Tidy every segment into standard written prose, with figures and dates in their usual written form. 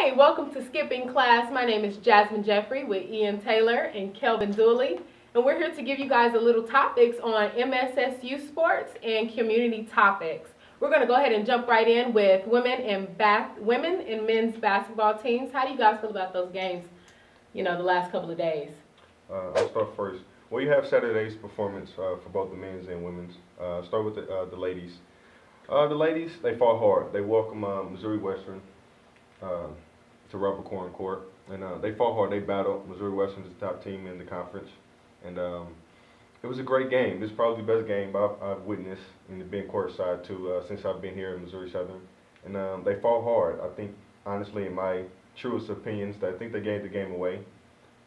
Hey, welcome to Skipping Class. My name is Jasmine Jeffrey with Ian Taylor and Kelvin Dooley. And we're here to give you guys a little topics on MSSU sports and community topics. We're going to go ahead and jump right in with women and men's basketball teams. How do you guys feel about those games, the last couple of days? I'll start first. Well, you have Saturday's performance for both the men's and women's. Start with the ladies. The ladies, they fought hard. They welcome Missouri Western to Rubber Corn Court, and they fought hard. They battled. Missouri Western is the top team in the conference, and it was a great game. This is probably the best game I've witnessed in the being courtside too since I've been here in Missouri Southern, and they fought hard. I think, honestly, in my truest opinions, I think they gave the game away.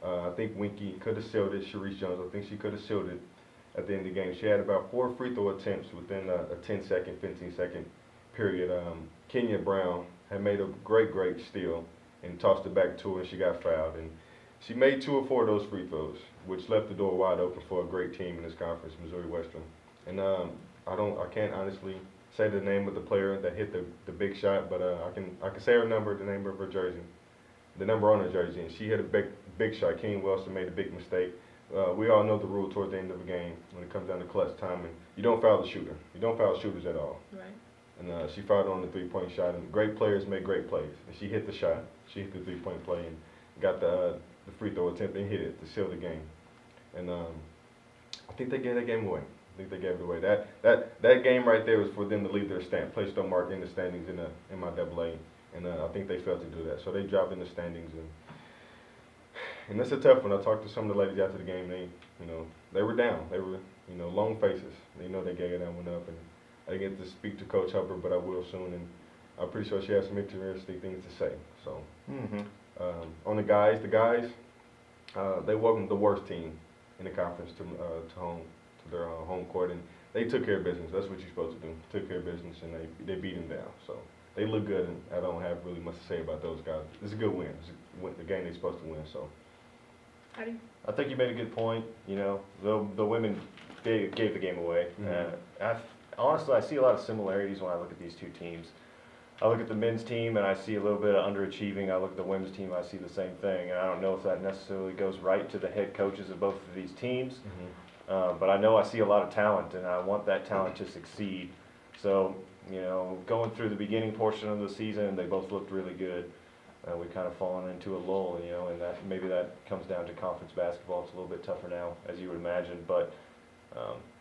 I think Winky could have sealed it. Sharice Jones, I think she could have sealed it at the end of the game. She had about 4 free throw attempts within a 10-second, 15-second period. Kenya Brown had made a great steal and tossed it back to her, and she got fouled. And she made 2 or 4 of those free throws, which left the door wide open for a great team in this conference, Missouri Western. And I can't honestly say the name of the player that hit the big shot, but I can say her number, the name of her jersey, the number on her jersey, and she hit a big shot. King Wilson made a big mistake. We all know the rule towards the end of a game when it comes down to clutch time, and you don't foul the shooter. You don't foul shooters at all. Right. And she fouled on the three-point shot, and great players make great plays. And she hit the shot. She hit the three-point play and got the free throw attempt and hit it to seal the game. And I think they gave that game away. I think they gave it away. That game right there was for them to leave their stamp, place their mark in the standings in my AA. And I think they failed to do that. So they dropped in the standings, and that's a tough one. I talked to some of the ladies after the game. They were down. They were, long faces. They gave that one up, and I didn't get to speak to Coach Hubbard, but I will soon, and I'm pretty sure she has some interesting things to say. So, on the guys, they welcomed the worst team in the conference to their home court, and they took care of business. That's what you're supposed to do. Took care of business, and they beat them down. So they look good, and I don't have really much to say about those guys. It's a good win. It's the game they're supposed to win. So. I think you made a good point. The women gave the game away. Honestly, I see a lot of similarities when I look at these two teams. I look at the men's team and I see a little bit of underachieving. I look at the women's team, I see the same thing. And I don't know if that necessarily goes right to the head coaches of both of these teams. But I know I see a lot of talent, and I want that talent to succeed. So, going through the beginning portion of the season, they both looked really good. We've kind of fallen into a lull, and maybe that comes down to conference basketball. It's a little bit tougher now, as you would imagine. But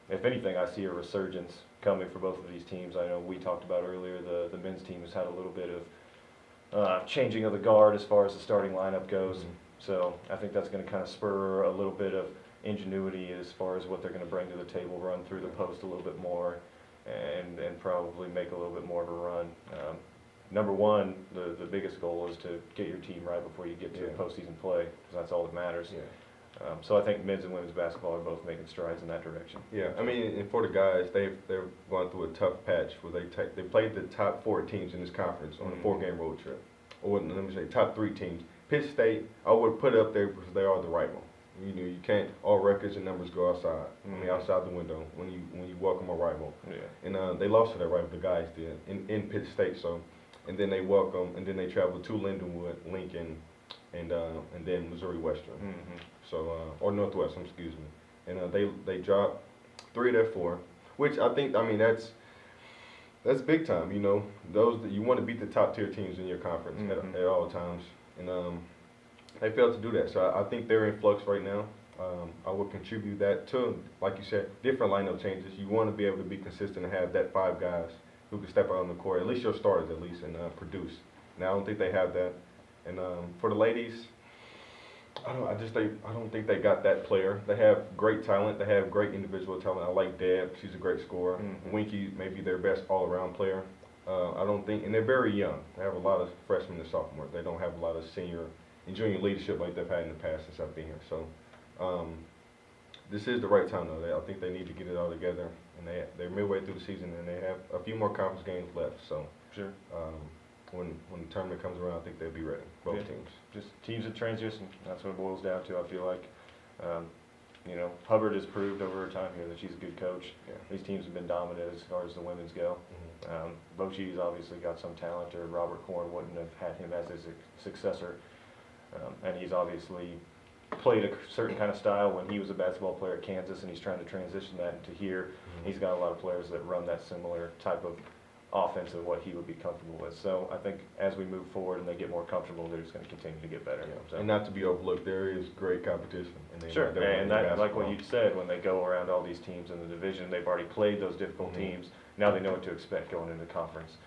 if anything, I see a resurgence coming for both of these teams. I know we talked about earlier the men's team has had a little bit of changing of the guard as far as the starting lineup goes. So I think that's going to kind of spur a little bit of ingenuity as far as what they're going to bring to the table, run through the post a little bit more, and probably make a little bit more of a run. Number one, the biggest goal is to get your team right before you get to postseason play, because that's all that matters. Yeah. So I think men's and women's basketball are both making strides in that direction. Yeah, I mean, and for the guys, they're going through a tough patch where they played the top 4 teams in this conference on a 4-game road trip. Or let me say, top 3 teams. Pitt State, I would put up there because they are the rival. You can't, all records and numbers go outside. I mean, outside the window when you welcome a rival. Yeah. And they lost to that rival, the guys did, in Pitt State. So, and then they traveled to Lindenwood, Lincoln, and then Missouri Western. So, or Northwestern, excuse me. And they dropped 3 of their 4, which I think, that's big time. Those that you want to beat the top tier teams in your conference at all times, and they failed to do that. So I think they're in flux right now. I would contribute that to, like you said, different lineup changes. You want to be able to be consistent and have that 5 guys who can step out on the court, at least your starters, and produce. Now I don't think they have that. And for the ladies, I don't think they got that player. They have great talent. They have great individual talent. I like Deb. She's a great scorer. Winky may be their best all-around player. I don't think, and they're very young. They have a lot of freshmen and sophomores. They don't have a lot of senior and junior leadership like they've had in the past since I've been here. So this is the right time, though. I think they need to get it all together. And they're midway through the season, and they have a few more conference games left. So sure. When the tournament comes around, I think they'll be ready, both teams. Just teams in transition. That's what it boils down to, I feel like. Hubbard has proved over her time here that she's a good coach. Yeah. These teams have been dominant as far as the women's go. Bochy's obviously got some talent, or Robert Korn wouldn't have had him as his successor. And he's obviously played a certain kind of style when he was a basketball player at Kansas, and he's trying to transition that into here. He's got a lot of players that run that similar type of offense of what he would be comfortable with. So I think as we move forward and they get more comfortable, they're just going to continue to get better. Yeah. So. And not to be overlooked, there is great competition. And Sure, and that, like what you said, when they go around all these teams in the division, they've already played those difficult teams. Now they know what to expect going into conference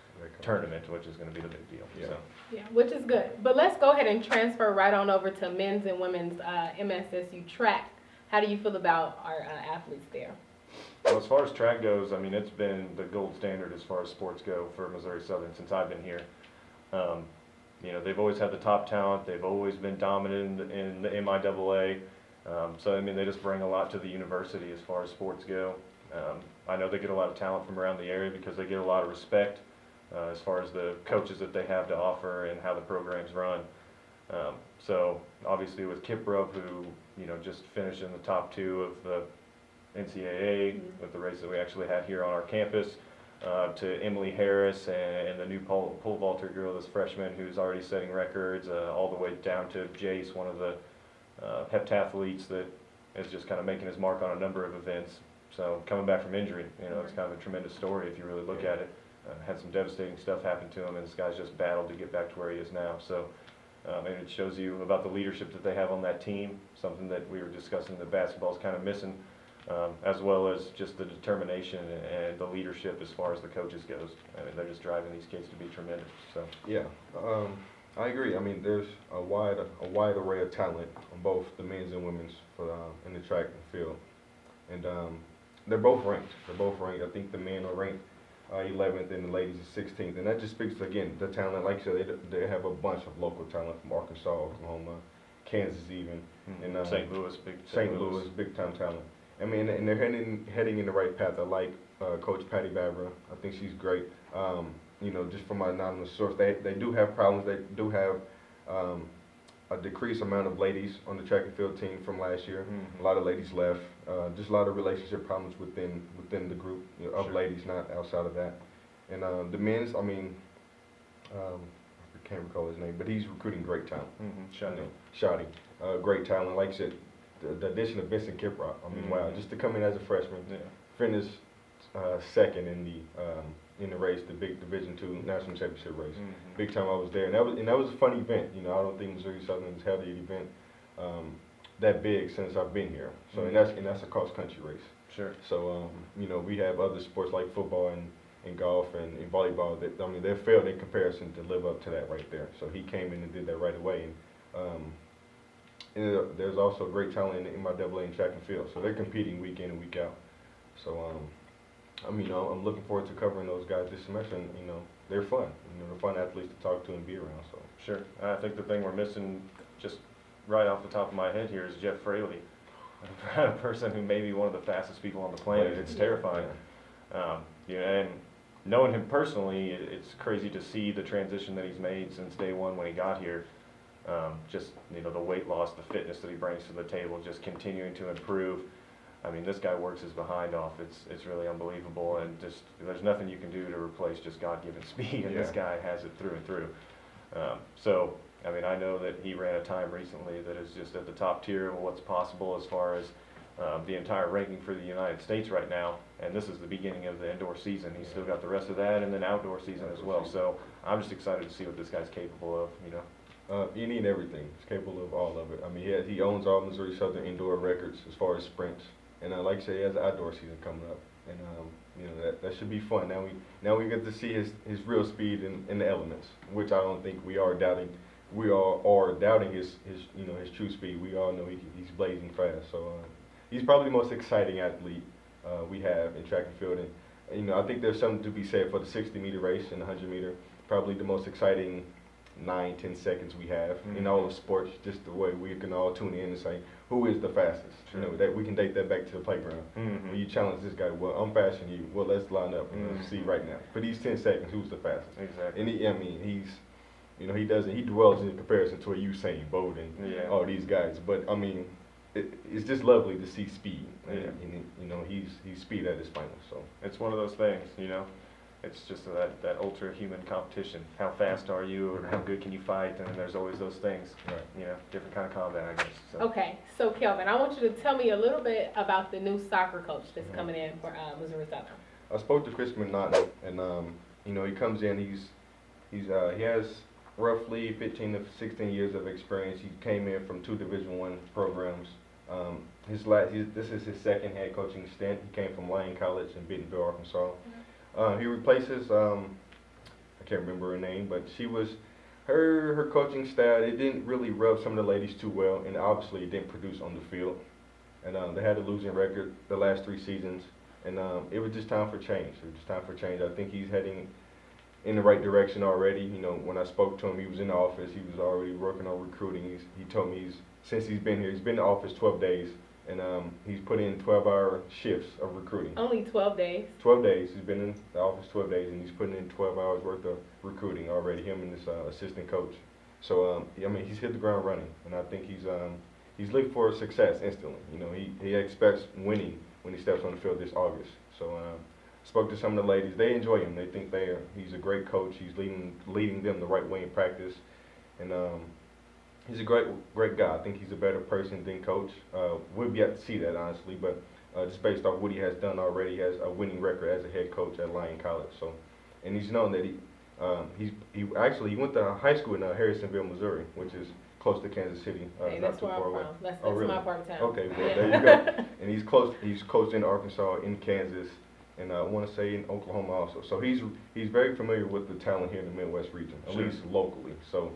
tournament, which is going to be the big deal. Yeah. So. Yeah, which is good. But let's go ahead and transfer right on over to men's and women's MSSU track. How do you feel about our athletes there? Well, as far as track goes, I mean, it's been the gold standard as far as sports go for Missouri Southern since I've been here. You know, they've always had the top talent. They've always been dominant in the MIAA. So, I mean, they just bring a lot to the university as far as sports go. I know they get a lot of talent from around the area because they get a lot of respect as far as the coaches that they have to offer and how the programs run. So, obviously with Kiprop, who, you know, just finished in the top 2 of the NCAA with the race that we actually had here on our campus, to Emily Harris and the new pole vaulter girl, this freshman who's already setting records, all the way down to Jace, one of the heptathletes that is just kind of making his mark on a number of events. So coming back from injury, you know, it's kind of a tremendous story if you really look at it. Had some devastating stuff happen to him, and this guy's just battled to get back to where he is now. So, and it shows you about the leadership that they have on that team, something that we were discussing that basketball's kind of missing. As well as just the determination and the leadership as far as the coaches goes. I mean, they're just driving these kids to be tremendous. So yeah, I agree. I mean, there's a wide array of talent on both the men's and women's for in the track and field, and they're both ranked. I think the men are ranked 11th and the ladies are 16th, and that just speaks to, again, the talent. Like I said, they have a bunch of local talent from Arkansas, Oklahoma, Kansas, even, and St. Louis, big time talent. I mean, and they're heading in the right path. I like Coach Patty Babra. I think she's great. You know, just from my anonymous source, they do have problems. They do have a decreased amount of ladies on the track and field team from last year. A lot of ladies left. Just a lot of relationship problems within the group, you know, of ladies, not outside of that. And the men's, I mean, I can't recall his name, but he's recruiting great talent. Shoddy, great talent. Like I said, the addition of Vincent Kiprop, I mean, wow, just to come in as a freshman, finish second in the race, the big Division II national championship race. Big time I was there, and that was a fun event. You know, I don't think Missouri Southern has held an event that big since I've been here. So and that's a cross country race. Sure. So you know, we have other sports like football and golf and volleyball that, I mean, they failed in comparison to live up to that right there. So he came in and did that right away. And there's also great talent in MIAA and track and field, so they're competing week in and week out. So I mean, I'm looking forward to covering those guys this semester, and you know, they're fun. You know, they're fun athletes to talk to and be around. So sure, I think the thing we're missing, just right off the top of my head here, is Jeff Fraley, a person who may be one of the fastest people on the planet. It's terrifying. You know, and knowing him personally, it's crazy to see the transition that he's made since day one when he got here. Just, you know, the weight loss, the fitness that he brings to the table, just continuing to improve. I mean, this guy works his behind off. It's really unbelievable, and just there's nothing you can do to replace just God-given speed, and this guy has it through and through. So, I mean, I know that he ran a time recently that is just at the top tier of what's possible as far as the entire ranking for the United States right now, and this is the beginning of the indoor season. He's still got the rest of that, and then outdoor season as well. So I'm just excited to see what this guy's capable of, you know. Any and everything. He's capable of all of it. I mean, he owns all Missouri Southern indoor records as far as sprints, and like I say, he has an outdoor season coming up, and you know, that should be fun. Now we get to see his real speed in the elements, which I don't think we are doubting. We all are doubting his you know, his true speed. We all know he's blazing fast. So he's probably the most exciting athlete we have in track and field, and you know, I think there's something to be said for the 60-meter race and the 100-meter. Probably the most exciting 9-10 seconds we have in all of sports, just the way we can all tune in and say who is the fastest. You know, that we can date that back to the playground. When you challenge this guy, well, I'm faster than you. Well, let's line up and see right now. For these 10 seconds, who's the fastest? Exactly. And I mean, he's, you know, he dwells in comparison to a Usain Bolt and all these guys. But I mean, it's just lovely to see speed. And you know, he's speed at his finest. So it's one of those things, you know. it's just that ultra human competition. How fast are you, or how good can you fight? And there's always those things. Right. You know, different kind of combat, I guess. So. Okay, so Kelvin, I want you to tell me a little bit about the new soccer coach that's coming in for Missouri Southern. I spoke to Chris McNaughton, and you know, he comes in. He has roughly 15 to 16 years of experience. He came in from 2 Division I programs. This is his second head coaching stint. He came from Lyon College in Bentonville, Arkansas. He replaces I can't remember her name, but she was her coaching style. It didn't really rub some of the ladies too well, and obviously it didn't produce on the field. And they had a losing record the last 3 seasons, and it was just time for change. It was just time for change. I think he's heading in the right direction already. You know, when I spoke to him, he was in the office. He was already working on recruiting. He told me since he's been here, he's been in the office 12 days, and he's put in 12-hour shifts of recruiting. Only 12 days? 12 days. He's been in the office 12 days, and he's putting in 12 hours worth of recruiting already, him and this assistant coach. So, I mean, he's hit the ground running, and I think he's looking for success instantly. You know, he expects winning when he steps on the field this August. So, spoke to some of the ladies. They enjoy him. They think he's a great coach. He's leading them the right way in practice, and he's a great guy. I think he's a better person than coach. We'll be able to see that, honestly, but just based off what he has done already, he has a winning record as a head coach at Lyon College. So, and he's known that he went to high school in Harrisonville, Missouri, which is close to Kansas City, hey, not too far away. That's really? my part of town. Okay, well, there you go. And he's close. He's coached in Arkansas, in Kansas, and I want to say in Oklahoma also. So he's very familiar with the talent here in the Midwest region, at least locally. So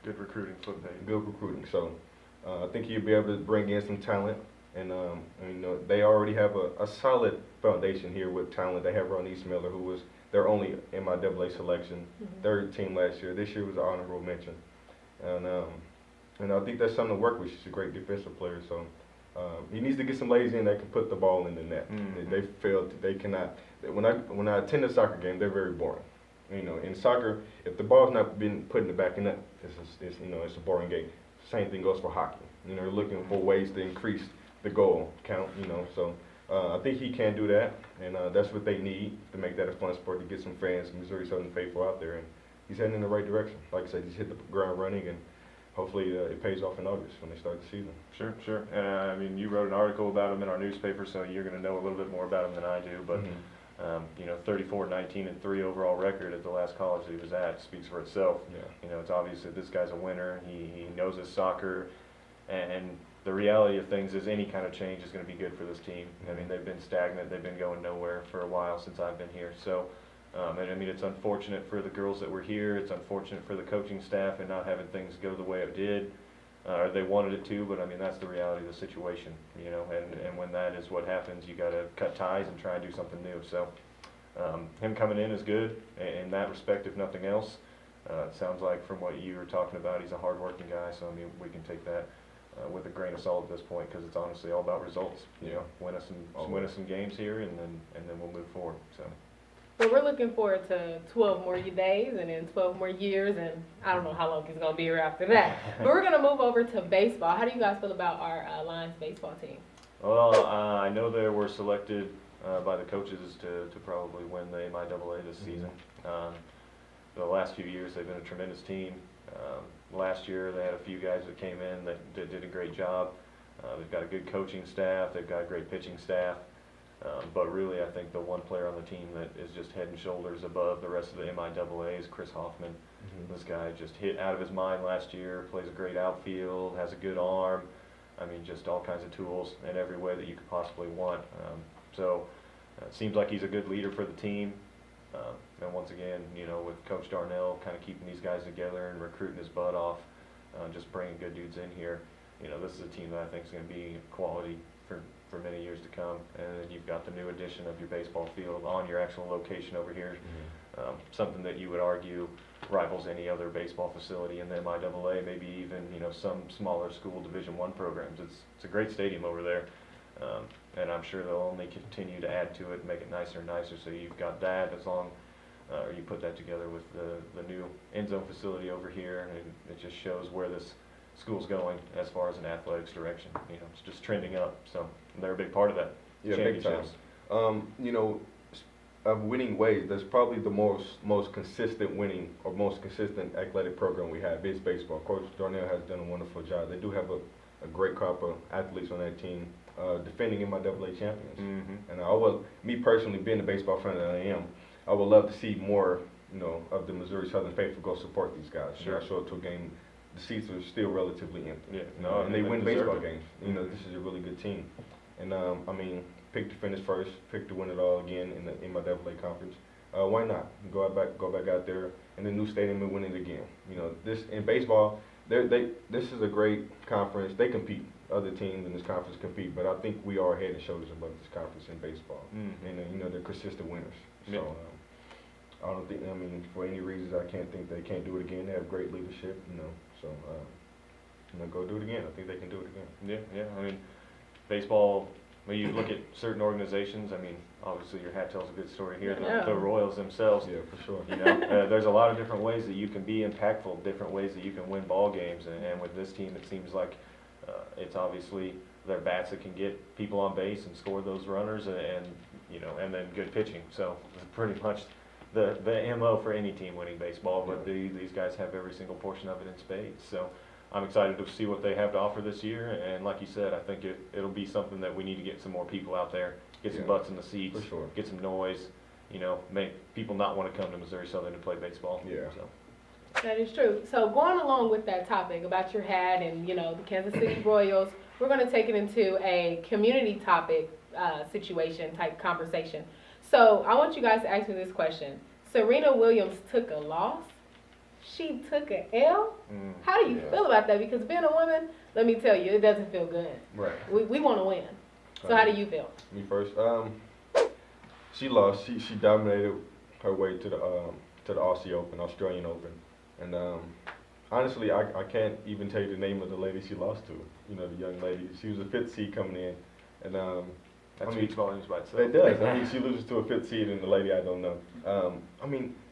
good recruiting footbase. Good recruiting. So I think he'll be able to bring in some talent, and you know, they already have a solid foundation here with talent. They have Ronese Miller, who was their only MIAA selection, 3rd team last year. This year was an honorable mention, and I think that's something to work with. She's a great defensive player, so. He needs to get some ladies in that can put the ball in the net. They failed. They cannot. When I attend a soccer game, they're very boring. You know, in soccer, if the ball's not been put in the back of the net, it's a boring game. Same thing goes for hockey. You know, they're looking for ways to increase the goal count. You know, so I think he can do that, and that's what they need to make that a fun sport, to get some fans, Missouri Southern faithful out there, and he's heading in the right direction. Like I said, he's hit the ground running, and hopefully it pays off in August when they start the season. Sure. I mean, you wrote an article about him in our newspaper, so you're going to know a little bit more about him than I do. But you know, 34-19-3 overall record at the last college that he was at speaks for itself. Yeah. You know, it's obvious that this guy's a winner. He knows his soccer, and the reality of things is any kind of change is going to be good for this team. I mean, they've been stagnant. They've been going nowhere for a while since I've been here. So. And I mean, it's unfortunate for the girls that were here. It's unfortunate for the coaching staff and not having things go the way it did, or they wanted it to. But I mean, that's the reality of the situation, you know. And when that is what happens, you got to cut ties and try and do something new. So, him coming in is good in that respect, if nothing else. It sounds like from what you were talking about, he's a hard-working guy. So I mean, we can take that with a grain of salt at this point, because it's honestly all about results. You know, win us some games here, and then we'll move forward. So. Well, we're looking forward to 12 more days and then 12 more years, and I don't know how long he's going to be here after that. But we're going to move over to baseball. How do you guys feel about our Lions baseball team? Well, I know they were selected by the coaches to probably win the MIAA this season. The last few years, they've been a tremendous team. Last year, they had a few guys that came in that did a great job. They've got a good coaching staff. They've got a great pitching staff. But really, I think the one player on the team that is just head and shoulders above the rest of the MIAA is Chris Hoffman. This guy just hit out of his mind last year, plays a great outfield, has a good arm. I mean, just all kinds of tools in every way that you could possibly want. So it seems like he's a good leader for the team. And once again, you know, with Coach Darnell kind of keeping these guys together and recruiting his butt off, just bringing good dudes in here, you know, this is a team that I think is going to be quality for many years to come. And then you've got the new addition of your baseball field on your actual location over here, something that you would argue rivals any other baseball facility in the MIAA, maybe even, you know, some smaller school Division I programs. It's a great stadium over there, and I'm sure they'll only continue to add to it and make it nicer and nicer. So you've got that, as long or you put that together with the new end zone facility over here, and it just shows where this school's going as far as an athletics direction. You know, it's just trending up. So they're a big part of that. Yeah, big time. You know, of winning ways, that's probably the most consistent winning or most consistent athletic program we have is baseball. Coach Darnell has done a wonderful job. They do have a great crop of athletes on that team, defending MIAA champions. Mm-hmm. And I would, me personally, being the baseball fan that I am, I would love to see more, of the Missouri Southern faithful go support these guys. Sure. I show up to a game, the seats are still relatively empty. Yeah, And they win baseball games. Mm-hmm. This is a really good team. And pick to finish first, pick to win it all again in my MIAA conference. Why not? Go back out there in the new stadium and win it again. This in baseball, this is a great conference. They compete. Other teams in this conference compete, but I think we are head and shoulders above this conference in baseball. Mm-hmm. And they're consistent winners. Yeah. So I don't think. For any reasons, I can't think they can't do it again. They have great leadership. So go do it again. I think they can do it again. Yeah. Baseball. When you look at certain organizations, obviously your hat tells a good story here. The Royals themselves. Yeah, for sure. There's a lot of different ways that you can be impactful, different ways that you can win ball games, and with this team, it seems like it's obviously their bats that can get people on base and score those runners, and then good pitching. So it's pretty much the MO for any team winning baseball. But these guys have every single portion of it in spades. So I'm excited to see what they have to offer this year, and like you said, I think it'll be something that we need to get some more people out there, get some butts in the seats, for sure. get some noise, make people not want to come to Missouri Southern to play baseball. Yeah. So. That is true. So going along with that topic about your hat and, the Kansas City Royals, we're going to take it into a community topic situation type conversation. So I want you guys to ask me this question. Serena Williams took a loss. She took an L. How do you feel about that? Because being a woman, let me tell you, it doesn't feel good. Right. We want to win. So how do you feel? Me first. She lost. She dominated her way to the Aussie Open, Australian Open, and honestly, I can't even tell you the name of the lady she lost to. The young lady. She was a 5th seed coming in, and that speaks volumes by itself. It does. She loses to a 5th seed, and the lady I don't know.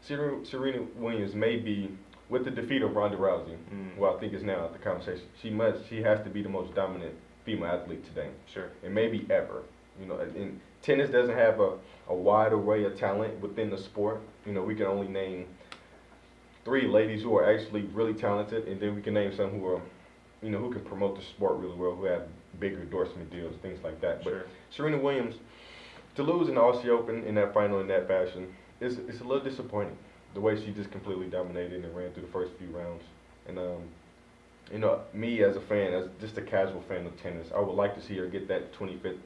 Serena Williams may be, with the defeat of Ronda Rousey, well, I think is now the conversation. She has to be the most dominant female athlete today. Sure. And maybe ever. And tennis doesn't have a wide array of talent within the sport. We can only name 3 ladies who are actually really talented, and then we can name some who are, who can promote the sport really well, who have bigger endorsement deals, things like that. Sure. But Serena Williams, to lose in the Aussie Open in that final in that fashion, it's a little disappointing. The way she just completely dominated and ran through the first few rounds. And, me as a fan, as just a casual fan of tennis, I would like to see her get that 25th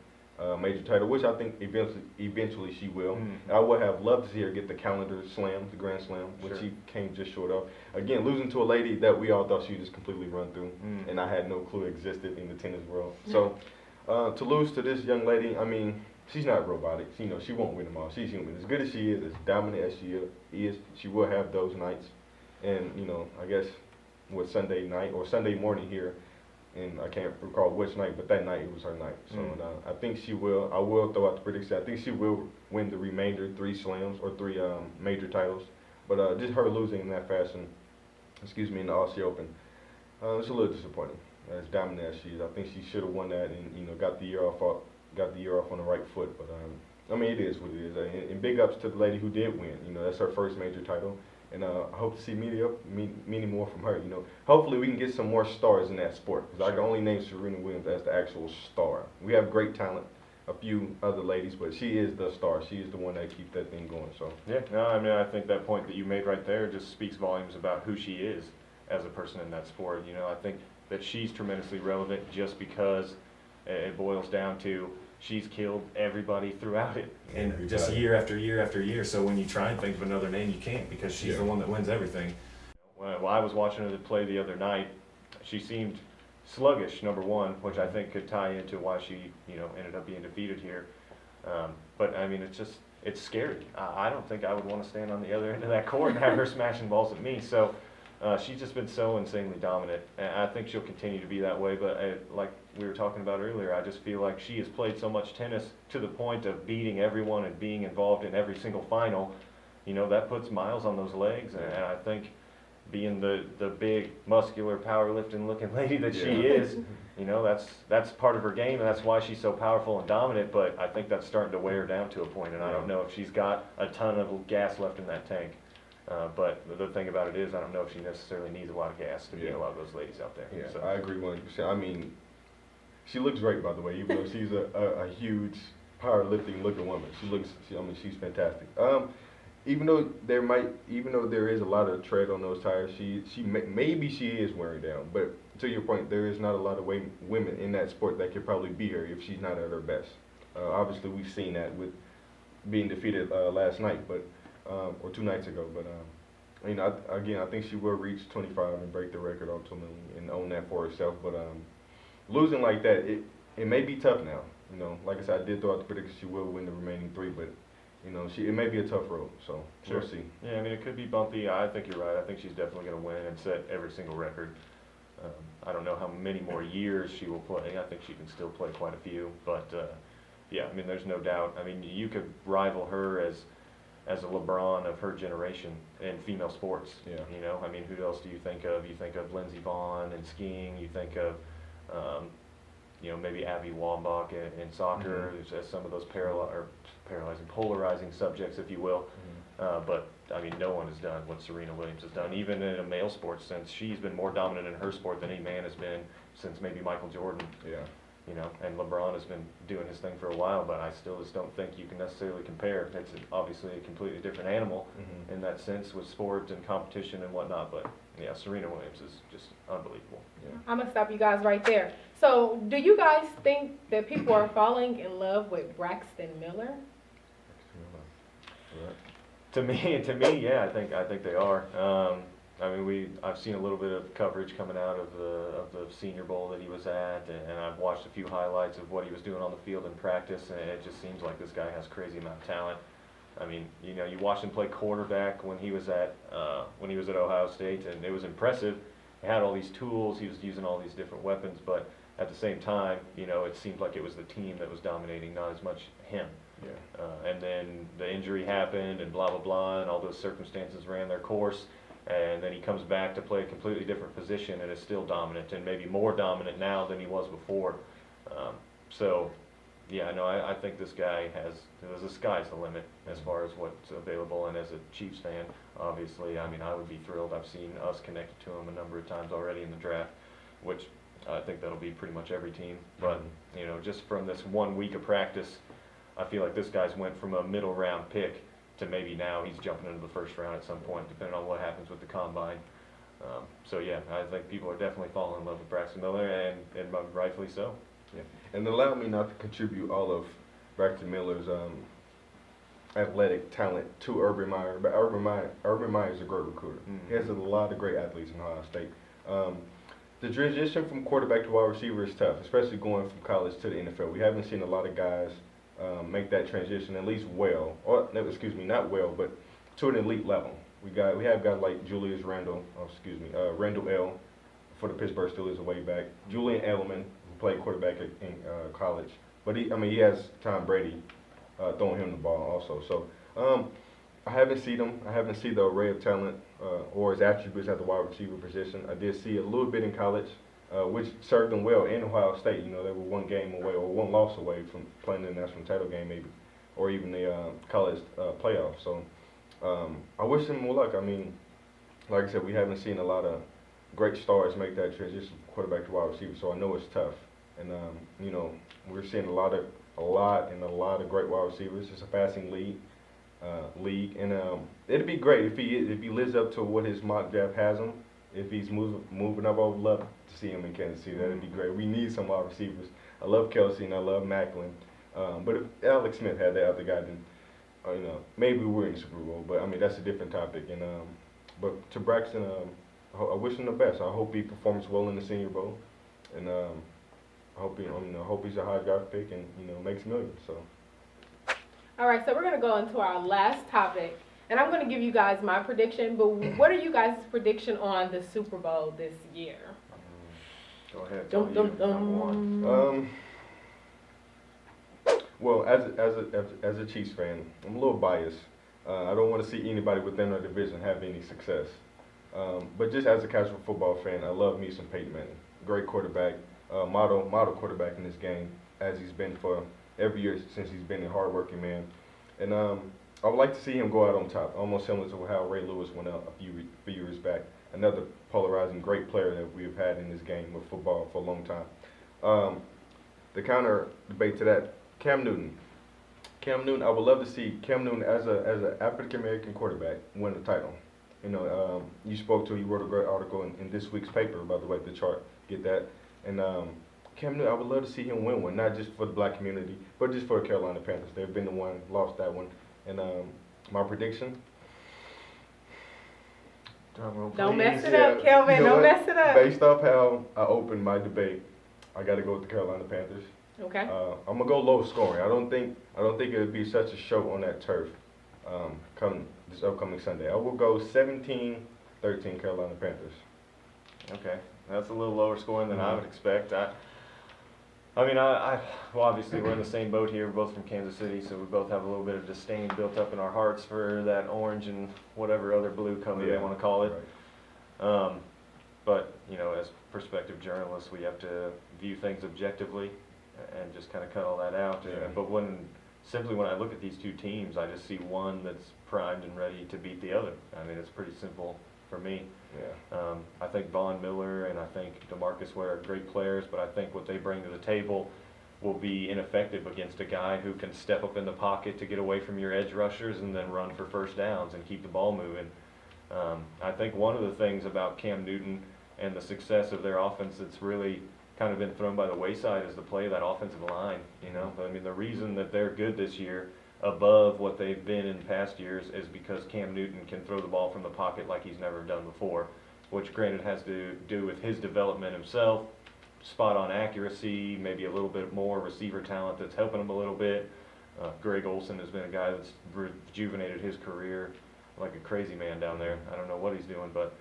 major title, which I think eventually she will. And I would have loved to see her get the calendar slam, the Grand Slam, which she came just short of. Again, losing to a lady that we all thought she would just completely run through, and I had no clue existed in the tennis world. So to lose to this young lady, she's not robotic. She won't win them all. She's human. As good as she is, as dominant as she is, she will have those nights. And, I guess, Sunday night or Sunday morning here, and I can't recall which night, but that night it was her night. So I think she will. I will throw out the prediction. I think she will win the remainder 3 slams or 3 major titles. But just her losing in that fashion, in the Aussie Open, it's a little disappointing. As dominant as she is, I think she should have won that and got the year off on the right foot. But it is what it is. And big ups to the lady who did win. That's her first major title. And I hope to see many more from her. Hopefully we can get some more stars in that sport. Because I can only name Serena Williams as the actual star. We have great talent, a few other ladies, but she is the star. She is the one that keeps that thing going. So yeah, no, I think that point that you made right there just speaks volumes about who she is as a person in that sport. I think that she's tremendously relevant just because it boils down to she's killed everybody throughout it, and just year after year after year. So when you try and think of another name, you can't, because she's the one that wins everything. Well, I was watching her play the other night. She seemed sluggish, number one, which I think could tie into why she, ended up being defeated here. But it's scary. I don't think I would want to stand on the other end of that court and have her smashing balls at me. So she's just been so insanely dominant, and I think she'll continue to be that way. But like we were talking about earlier, I just feel like she has played so much tennis to the point of beating everyone and being involved in every single final. That puts miles on those legs, and I think being the big, muscular, powerlifting looking lady that she Yeah. is, you know, that's part of her game, and that's why she's so powerful and dominant, but I think that's starting to wear her down to a point, and I don't know if she's got a ton of gas left in that tank. But the thing about it is, I don't know if she necessarily needs a lot of gas to beat a lot of those ladies out there. Yeah, So. I agree 100%. I mean, she looks great, by the way, even though she's a huge powerlifting looking woman. I mean, she's fantastic. Even though there is a lot of tread on those tires, maybe she is wearing down. But to your point, there is not a lot of women in that sport that could probably beat her if she's not at her best. Obviously, we've seen that with being defeated last night, or 2 nights ago. But you know, I think she will reach 25 and break the record ultimately and own that for herself. But losing like that, it may be tough now. You know, like I said, I did throw out the prediction she will win the remaining 3, but you know, it may be a tough road. So we'll see. Yeah, I mean, it could be bumpy. I think you're right. I think she's definitely going to win and set every single record. I don't know how many more years she will play. I think she can still play quite a few. But yeah, I mean, there's no doubt. I mean, you could rival her as a LeBron of her generation in female sports. Yeah. You know, I mean, who else do you think of? You think of Lindsey Vonn in skiing. You think of, you know, maybe Abby Wambach in soccer. There's some of those paralyzing, polarizing subjects, if you will. But I mean, no one has done what Serena Williams has done, even in a male sport sense. She's been more dominant in her sport than any man has been since maybe Michael Jordan. Yeah. You know, and LeBron has been doing his thing for a while, but I still just don't think you can necessarily compare. It's obviously a completely different animal in that sense with sport and competition and whatnot, but yeah, Serena Williams is just unbelievable. Yeah. I'm going to stop you guys right there. So, do you guys think that people are falling in love with Braxton Miller? To me, yeah, I think they are. I mean, I've seen a little bit of coverage coming out of the Senior Bowl that he was at, and I've watched a few highlights of what he was doing on the field in practice, and it just seems like this guy has crazy amount of talent. I mean, you know, you watched him play quarterback when he was at Ohio State, and it was impressive. He had all these tools, he was using all these different weapons, but at the same time, you know, it seemed like it was the team that was dominating, not as much him. Yeah. And then the injury happened, and blah blah blah, and all those circumstances ran their course. And then he comes back to play a completely different position and is still dominant, and maybe more dominant now than he was before. So, yeah, no, I think this guy the sky's the limit as far as what's available. And as a Chiefs fan, obviously, I mean, I would be thrilled. I've seen us connected to him a number of times already in the draft, which I think that'll be pretty much every team. But, you know, just from this 1 week of practice, I feel like this guy's went from a middle round pick to maybe now he's jumping into the first round at some point, depending on what happens with the combine. So yeah, I think people are definitely falling in love with Braxton Miller, and rightfully so. Yeah. And allow me not to contribute all of Braxton Miller's athletic talent to Urban Meyer, but Urban Meyer is a great recruiter. He has a lot of great athletes in Ohio State. The transition from quarterback to wide receiver is tough, especially going from college to the NFL. We haven't seen a lot of guys make that transition at least well, or no, excuse me, not well, but to an elite level. We have guys like Randall L. for the Pittsburgh Steelers a way back, Julian Edelman, who played quarterback in college, but he has Tom Brady throwing him the ball also. So I haven't seen him. I haven't seen the array of talent or his attributes at the wide receiver position. I did see a little bit in college, which served them well in Ohio State. You know, they were 1 game away or 1 loss away from playing the national title game maybe, or even the college playoffs. So I wish him more luck. I mean, like I said, we haven't seen a lot of great stars make that transition from quarterback to wide receiver, so I know it's tough. And you know, we're seeing a lot of great wide receivers. It's a passing league, and it'd be great if he lives up to what his mock draft has him. If he's moving up, I would love to see him in Kansas City. That'd be great. We need some wide receivers. I love Kelsey and I love Macklin, but if Alex Smith had that other guy, then you know, maybe we're in the Super Bowl. But I mean, that's a different topic. And but to Braxton, I wish him the best. I hope he performs well in the Senior Bowl, and I hope he's a high draft pick and makes millions. So. All right, so we're going to go into our last topic, and I'm going to give you guys my prediction, but what are you guys' prediction on the Super Bowl this year? Go ahead. Dum, dum, Number dum. one. Well, as a Chiefs fan, I'm a little biased. I don't want to see anybody within our division have any success. But just as a casual football fan, I love me some Peyton Manning. Great quarterback, model quarterback in this game, as he's been for every year since he's been a hardworking man. And I would like to see him go out on top, almost similar to how Ray Lewis went out a few years back. Another polarizing great player that we have had in this game of football for a long time. The counter debate to that, Cam Newton. Cam Newton, I would love to see Cam Newton as an African American quarterback win the title. You know, you wrote a great article in this week's paper, by the way, the chart, get that. And Cam Newton, I would love to see him win one, not just for the black community, but just for the Carolina Panthers. They've been the one, lost that one. And my prediction. Don't mess it up, Kelvin. You know Don't what? mess it up. Based off how I opened my debate, I got to go with the Carolina Panthers. Okay. I'm gonna go low scoring. I don't think it would be such a show on that turf come this upcoming Sunday. I will go 17-13 Carolina Panthers. Okay, that's a little lower scoring than I would expect. Well, obviously we're in the same boat here. We're both from Kansas City, so we both have a little bit of disdain built up in our hearts for that orange and whatever other blue color they want to call it. Right. But you know, as perspective journalists, we have to view things objectively and just kind of cut all that out. Yeah. But when I look at these two teams, I just see one that's primed and ready to beat the other. I mean, it's pretty simple for me. Yeah. I think Von Miller and I think DeMarcus Ware are great players, but I think what they bring to the table will be ineffective against a guy who can step up in the pocket to get away from your edge rushers and then run for first downs and keep the ball moving. I think one of the things about Cam Newton and the success of their offense that's really kind of been thrown by the wayside is the play of that offensive line. You know, I mean, the reason that they're good this year above what they've been in past years is because Cam Newton can throw the ball from the pocket like he's never done before, which granted has to do with his development himself, spot on accuracy, maybe a little bit more receiver talent that's helping him a little bit. Greg Olsen has been a guy that's rejuvenated his career like a crazy man down there. I don't know what he's doing, but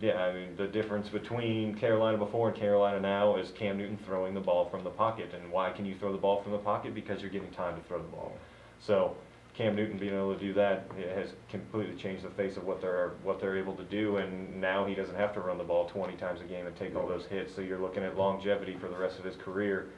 yeah, I mean, the difference between Carolina before and Carolina now is Cam Newton throwing the ball from the pocket. And why can you throw the ball from the pocket? Because you're getting time to throw the ball. So Cam Newton being able to do that, it has completely changed the face of what they're able to do. And now he doesn't have to run the ball 20 times a game and take all those hits. So you're looking at longevity for the rest of his career.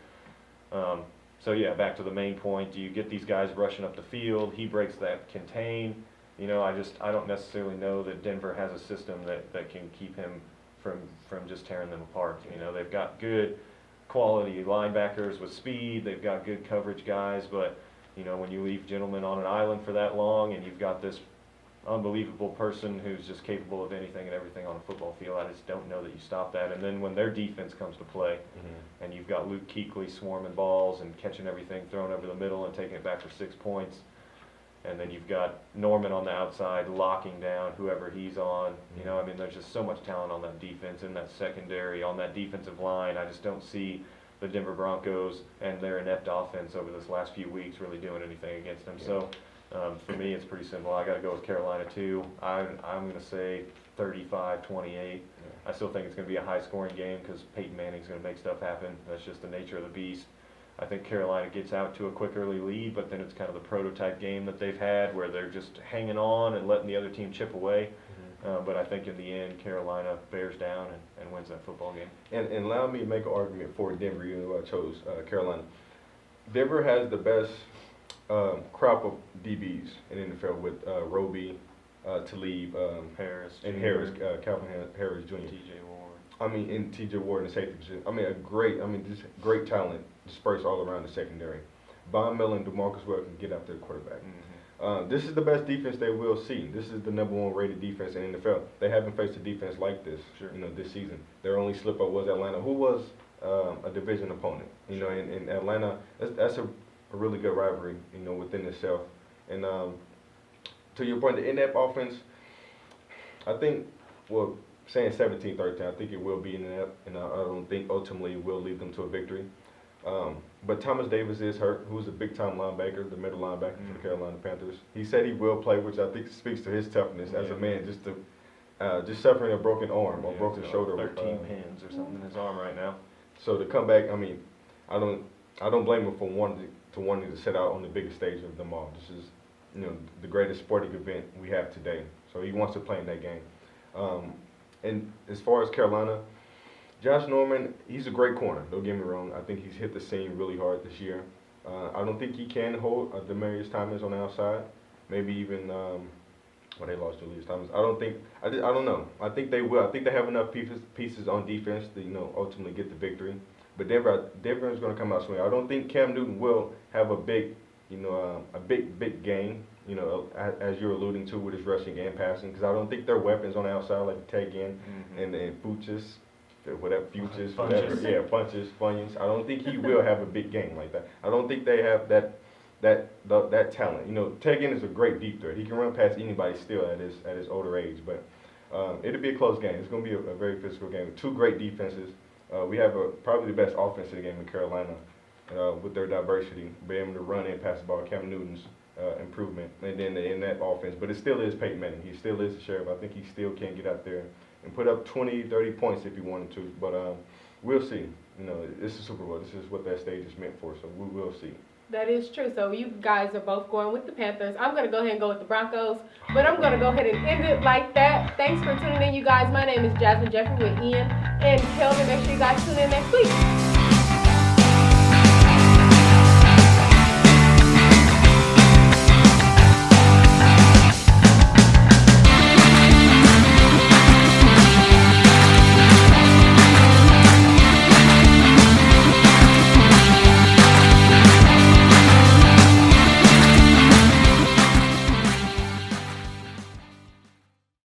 So yeah, back to the main point. Do you get these guys rushing up the field? He breaks that contain. You know, I don't necessarily know that Denver has a system that can keep him from just tearing them apart. You know, they've got good quality linebackers with speed. They've got good coverage guys, but you know, when you leave gentlemen on an island for that long and you've got this unbelievable person who's just capable of anything and everything on a football field, I just don't know that you stop that. And then when their defense comes to play, and you've got Luke Kuechly swarming balls and catching everything thrown over the middle and taking it back for 6 points. And then you've got Norman on the outside locking down whoever he's on. You know, I mean, there's just so much talent on that defense, in that secondary, on that defensive line. I just don't see the Denver Broncos and their inept offense over this last few weeks really doing anything against them. Yeah. So for me, it's pretty simple. I got to go with Carolina too. I'm going to say 35-28. Yeah. I still think it's going to be a high-scoring game because Peyton Manning's going to make stuff happen. That's just the nature of the beast. I think Carolina gets out to a quick early lead, but then it's kind of the prototype game that they've had where they're just hanging on and letting the other team chip away. But I think in the end, Carolina bears down and wins that football game. And allow me to make an argument for Denver, even though I chose Carolina. Denver has the best crop of DBs in the NFL with Roby, Talib, Harris, and Harris, Calvin Harris Jr. TJ Ward. I mean, in TJ Ward and safety position. I mean, just great talent dispersed all around the secondary. Von Miller and DeMarcus Ware can get after the quarterback. This is the best defense they will see. This is the #1 rated defense in the NFL. They haven't faced a defense like this, you know, this season. Their only slip-up was Atlanta, who was a division opponent. You know, in Atlanta, that's a really good rivalry, you know, within itself. And to your point, the inept offense, I think, well, saying 17-13, I think it will be inept, and I don't think ultimately it will lead them to a victory. But Thomas Davis is hurt, who's a big-time linebacker, the middle linebacker for the Carolina Panthers. He said he will play, which I think speaks to his toughness as a man, just suffering a broken arm or broken shoulder. 13 pins or something in his arm right now. So to come back, I mean, I don't blame him for wanting to set out on the biggest stage of them all. This is, you know, the greatest sporting event we have today. So he wants to play in that game. And as far as Carolina, Josh Norman, he's a great corner. Don't get me wrong. I think he's hit the scene really hard this year. I don't think he can hold Demarius Thomas on the outside. Maybe even they lost Julius Thomas. I don't know. I think they will. I think they have enough pieces on defense to ultimately get the victory. But Denver is going to come out swinging. I don't think Cam Newton will have a big big game. As you're alluding to with his rushing and passing, because I don't think their weapons on the outside like Tegan and Fuchs, Funches. Funyuns. I don't think he will have a big game like that. I don't think they have that talent. Tegan is a great deep threat. He can run past anybody still at his older age. But it'll be a close game. It's going to be a very physical game. Two great defenses. We have probably the best offense in the game in Carolina with their diversity, being able to run and pass the ball. Cam Newton's improvement, and then in that offense. But it still is Peyton Manning. He still is the sheriff. I think he still can get out there and put up 20, 30 points if he wanted to. But we'll see. It's a Super Bowl. This is what that stage is meant for, so we will see. That is true. So you guys are both going with the Panthers. I'm going to go ahead and go with the Broncos, but I'm going to go ahead and end it like that. Thanks for tuning in, you guys. My name is Jasmine Jeffrey with Ian and Kelvin. Make sure you guys tune in next week.